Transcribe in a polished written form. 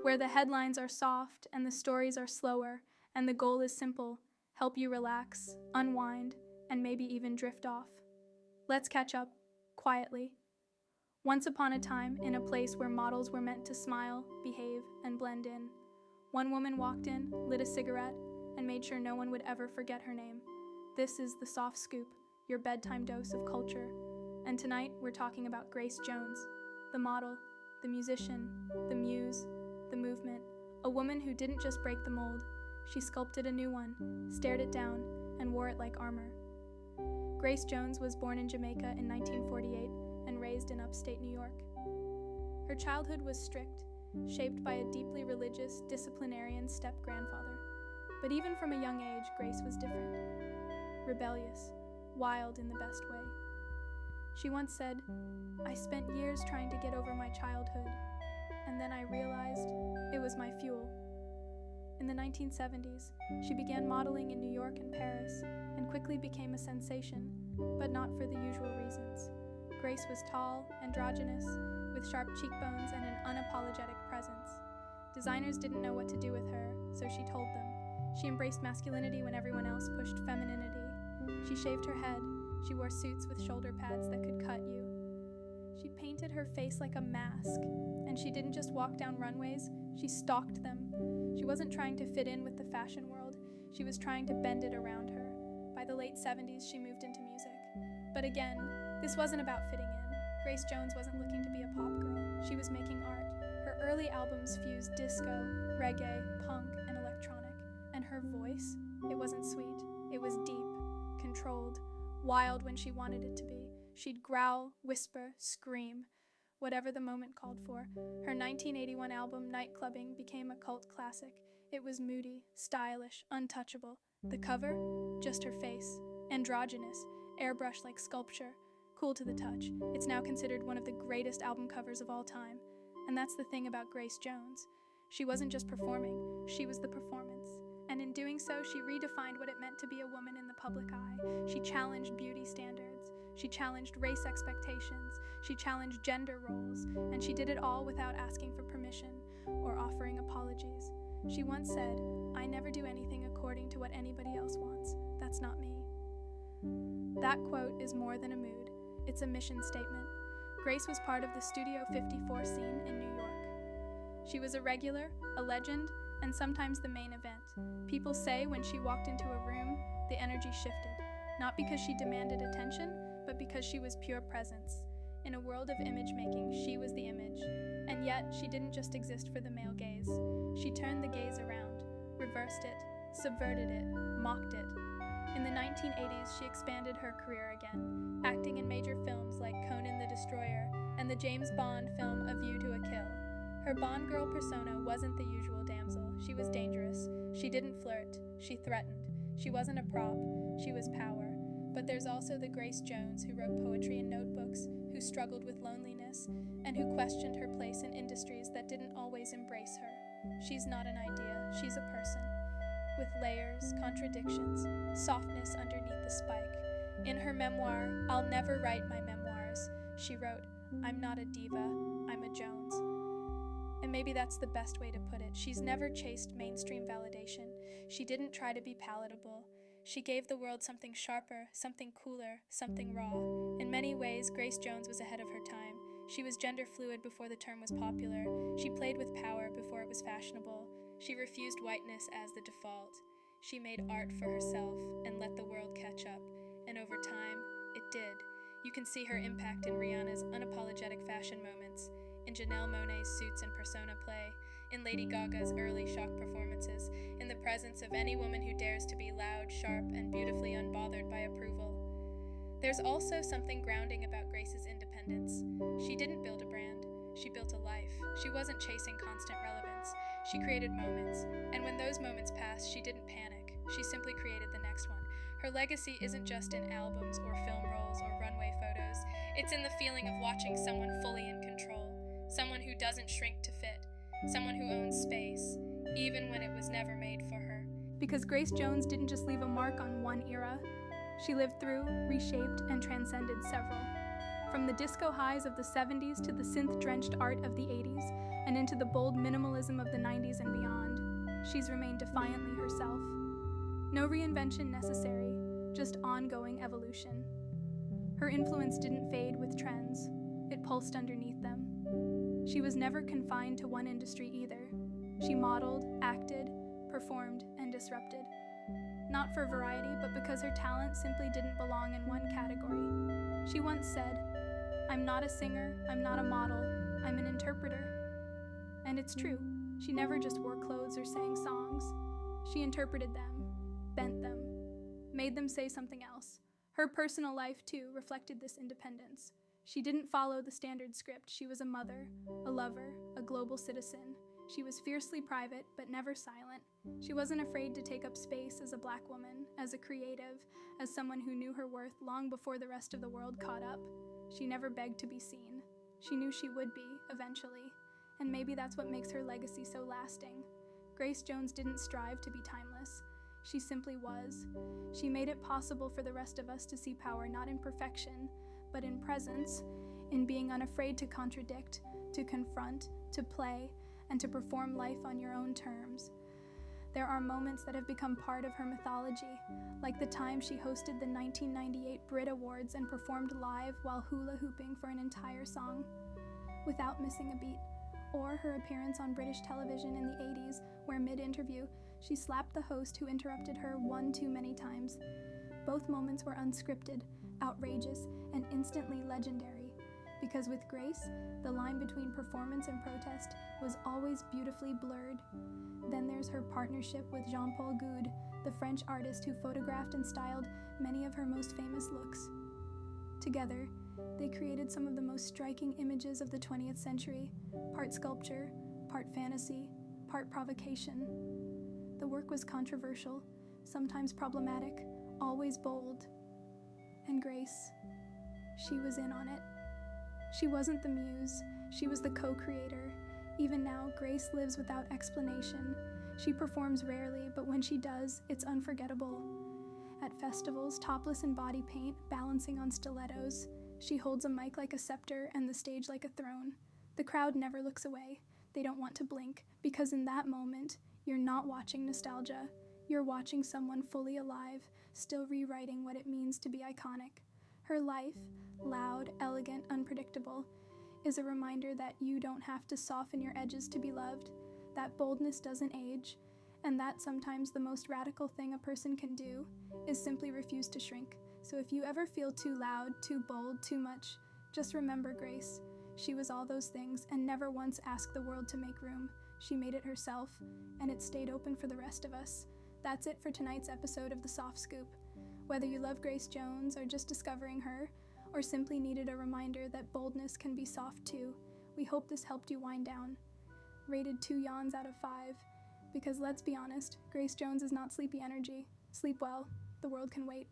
where the headlines are soft and the stories are slower, and the goal is simple: help you relax, unwind, and maybe even drift off. Let's catch up, quietly. Once upon a time, in a place where models were meant to smile, behave, and blend in, one woman walked in, lit a cigarette, and made sure no one would ever forget her name. This is The Soft Scoop, your bedtime dose of culture. And tonight, we're talking about Grace Jones, the model, the musician, the muse, the movement, a woman who didn't just break the mold, she sculpted a new one, stared it down, and wore it like armor. Grace Jones was born in Jamaica in 1948 and raised in upstate New York. Her childhood was strict, shaped by a deeply religious, disciplinarian step-grandfather. But even from a young age, Grace was different. Rebellious, wild in the best way. She once said, "I spent years trying to get over my childhood, and then I realized it was my fuel." In the 1970s, she began modeling in New York and Paris, and quickly became a sensation, but not for the usual reasons. Grace was tall, androgynous, with sharp cheekbones and an unapologetic presence. Designers didn't know what to do with her, so she told them. She embraced masculinity when everyone else pushed femininity. She shaved her head. She wore suits with shoulder pads that could cut you. She painted her face like a mask, and she didn't just walk down runways, she stalked them. She wasn't trying to fit in with the fashion world, she was trying to bend it around her. By the late 70s, she moved into music. But again, this wasn't about fitting in. Grace Jones wasn't looking to be a pop girl, she was making art. Her early albums fused disco, reggae, punk, and electronic. And her voice, it wasn't sweet, it was deep, controlled, wild when she wanted it to be. She'd growl, whisper, scream, whatever the moment called for. Her 1981 album, Nightclubbing, became a cult classic. It was moody, stylish, untouchable. The cover? Just her face. Androgynous, airbrushed like sculpture, cool to the touch. It's now considered one of the greatest album covers of all time. And that's the thing about Grace Jones. She wasn't just performing, she was the performance. And in doing so, she redefined what it meant to be a woman in the public eye. She challenged beauty standards. She challenged race expectations. She challenged gender roles. And she did it all without asking for permission or offering apologies. She once said, "I never do anything according to what anybody else wants. That's not me." That quote is more than a mood. It's a mission statement. Grace was part of the Studio 54 scene in New York. She was a regular, a legend, and sometimes the main event. People say when she walked into a room, the energy shifted. Not because she demanded attention, but because she was pure presence. In a world of image making, she was the image. And yet, she didn't just exist for the male gaze. She turned the gaze around, reversed it, subverted it, mocked it. In the 1980s, she expanded her career again, acting in major films like Conan the Destroyer and the James Bond film A View to a Kill. Her Bond girl persona wasn't the usual damsel. She was dangerous. She didn't flirt. She threatened. She wasn't a prop. She was power. But there's also the Grace Jones who wrote poetry in notebooks, who struggled with loneliness, and who questioned her place in industries that didn't always embrace her. She's not an idea. She's a person. With layers, contradictions, softness underneath the spike. In her memoir, "I'll Never Write My Memoirs," she wrote, "I'm not a diva, I'm a Jones." And maybe that's the best way to put it. She's never chased mainstream validation. She didn't try to be palatable. She gave the world something sharper, something cooler, something raw. In many ways, Grace Jones was ahead of her time. She was gender fluid before the term was popular. She played with power before it was fashionable. She refused whiteness as the default. She made art for herself and let the world catch up. And over time, it did. You can see her impact in Rihanna's unapologetic fashion moments, in Janelle Monáe's suits and persona play, in Lady Gaga's early shock performances, in the presence of any woman who dares to be loud, sharp, and beautifully unbothered by approval. There's also something grounding about Grace's independence. She didn't build a brand, she built a life. She wasn't chasing constant relevance, she created moments, and when those moments passed, she didn't panic, she simply created the next one. Her legacy isn't just in albums or film roles or runway photos, it's in the feeling of watching someone fully in control, someone who doesn't shrink to fit, someone who owns space, even when it was never made for her. Because Grace Jones didn't just leave a mark on one era, she lived through, reshaped, and transcended several. From the disco highs of the 70s to the synth-drenched art of the 80s, and into the bold minimalism of the 90s and beyond, she's remained defiantly herself. No reinvention necessary, just ongoing evolution. Her influence didn't fade with trends, it pulsed underneath them. She was never confined to one industry either. She modeled, acted, performed, and disrupted. Not for variety, but because her talent simply didn't belong in one category. She once said, "I'm not a singer, I'm not a model, I'm an interpreter." And it's true, she never just wore clothes or sang songs. She interpreted them, bent them, made them say something else. Her personal life, too, reflected this independence. She didn't follow the standard script. She was a mother, a lover, a global citizen. She was fiercely private, but never silent. She wasn't afraid to take up space as a Black woman, as a creative, as someone who knew her worth long before the rest of the world caught up. She never begged to be seen. She knew she would be, eventually, and maybe that's what makes her legacy so lasting. Grace Jones didn't strive to be timeless. She simply was. She made it possible for the rest of us to see power not in perfection, but in presence, in being unafraid to contradict, to confront, to play, and to perform life on your own terms. There are moments that have become part of her mythology, like the time she hosted the 1998 Brit Awards and performed live while hula hooping for an entire song, without missing a beat, or her appearance on British television in the 80s, where mid-interview, she slapped the host who interrupted her one too many times. Both moments were unscripted, outrageous, and instantly legendary, because with Grace, the line between performance and protest was always beautifully blurred. Then there's her partnership with Jean-Paul Goude, the French artist who photographed and styled many of her most famous looks. Together, they created some of the most striking images of the 20th century, part sculpture, part fantasy, part provocation. The work was controversial, sometimes problematic, always bold. And Grace, she was in on it. She wasn't the muse, she was the co-creator. Even now, Grace lives without explanation. She performs rarely, but when she does, it's unforgettable. At festivals, topless in body paint, balancing on stilettos, she holds a mic like a scepter and the stage like a throne. The crowd never looks away. They don't want to blink, because in that moment, you're not watching nostalgia. You're watching someone fully alive, still rewriting what it means to be iconic. Her life, loud, elegant, unpredictable, is a reminder that you don't have to soften your edges to be loved, that boldness doesn't age, and that sometimes the most radical thing a person can do is simply refuse to shrink. So if you ever feel too loud, too bold, too much, just remember Grace. She was all those things and never once asked the world to make room. She made it herself, and it stayed open for the rest of us. That's it for tonight's episode of The Soft Scoop. Whether you love Grace Jones or just discovering her, or simply needed a reminder that boldness can be soft too, we hope this helped you wind down. Rated 2 yawns out of 5, because let's be honest, Grace Jones is not sleepy energy. Sleep well, the world can wait.